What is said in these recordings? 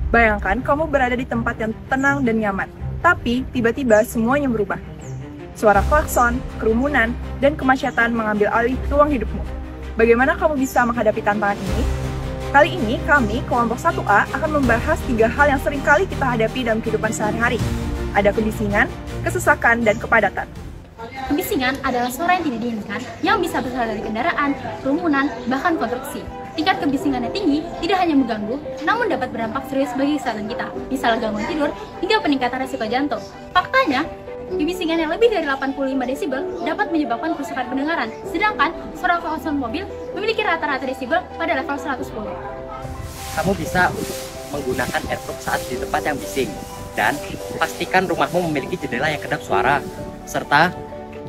Bayangkan kamu berada di tempat yang tenang dan nyaman, tapi tiba-tiba semuanya berubah. Suara klakson, kerumunan, dan kemacetan mengambil alih ruang hidupmu. Bagaimana kamu bisa menghadapi tantangan ini? Kali ini kami, kelompok 1A, akan membahas 3 hal yang sering kali kita hadapi dalam kehidupan sehari-hari. Ada kebisingan, kesesakan, dan kepadatan. Kebisingan adalah suara yang tidak diinginkan yang bisa berasal dari kendaraan, kerumunan, bahkan konstruksi. Tingkat kebisingannya tinggi tidak hanya mengganggu, namun dapat berdampak serius bagi kesehatan kita, misalnya gangguan tidur hingga peningkatan risiko jantung. Faktanya, kebisingan yang lebih dari 85 desibel dapat menyebabkan kerusakan pendengaran, sedangkan suara klakson mobil memiliki rata-rata desibel pada level 110. Kamu bisa menggunakan earplug saat di tempat yang bising, dan pastikan rumahmu memiliki jendela yang kedap suara, serta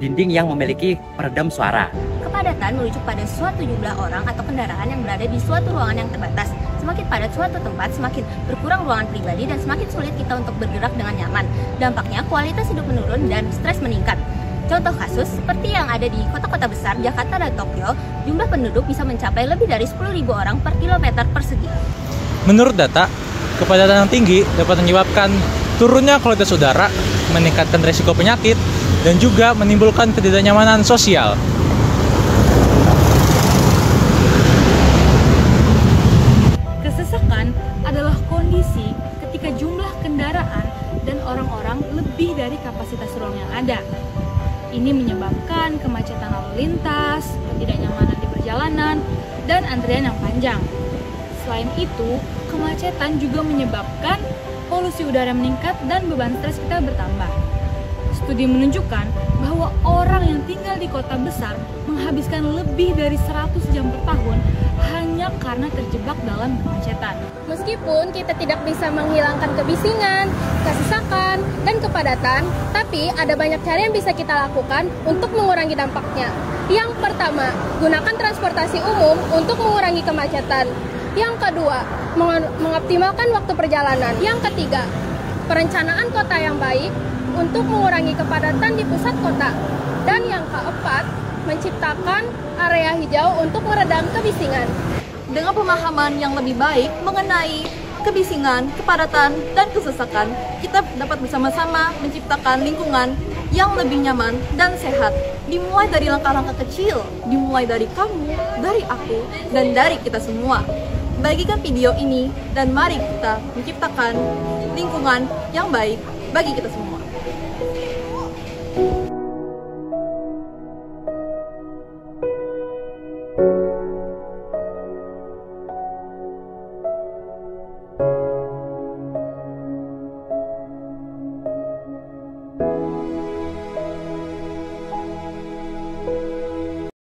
dinding yang memiliki peredam suara. Kepadatan merujuk pada suatu jumlah orang atau kendaraan yang berada di suatu ruangan yang terbatas. Semakin padat suatu tempat, semakin berkurang ruangan pribadi dan semakin sulit kita untuk bergerak dengan nyaman. Dampaknya, kualitas hidup menurun dan stres meningkat. Contoh kasus, seperti yang ada di kota-kota besar, Jakarta dan Tokyo, jumlah penduduk bisa mencapai lebih dari 10.000 orang per kilometer persegi. Menurut data, kepadatan yang tinggi dapat menyebabkan turunnya kualitas udara, meningkatkan risiko penyakit, dan juga menimbulkan ketidaknyamanan sosial. Kesesakan adalah kondisi ketika jumlah kendaraan dan orang-orang lebih dari kapasitas ruang yang ada. Ini menyebabkan kemacetan lalu lintas, ketidaknyamanan di perjalanan, dan antrian yang panjang. Selain itu, kemacetan juga menyebabkan polusi udara meningkat dan beban stres kita bertambah. Studi menunjukkan bahwa orang yang tinggal di kota besar menghabiskan lebih dari 100 jam per tahun hanya karena terjebak dalam kemacetan. Meskipun kita tidak bisa menghilangkan kebisingan, kesesakan, dan kepadatan, tapi ada banyak cara yang bisa kita lakukan untuk mengurangi dampaknya. Yang pertama, gunakan transportasi umum untuk mengurangi kemacetan. Yang kedua, mengoptimalkan waktu perjalanan. Yang ketiga, perencanaan kota yang baik untuk mengurangi kepadatan di pusat kota. Dan yang keempat, menciptakan area hijau untuk meredam kebisingan. Dengan pemahaman yang lebih baik mengenai kebisingan, kepadatan, dan kesesakan, kita dapat bersama-sama menciptakan lingkungan yang lebih nyaman dan sehat. Dimulai dari langkah-langkah kecil, dimulai dari kamu, dari aku, dan dari kita semua. Bagikan video ini dan mari kita menciptakan lingkungan yang baik bagi kita semua.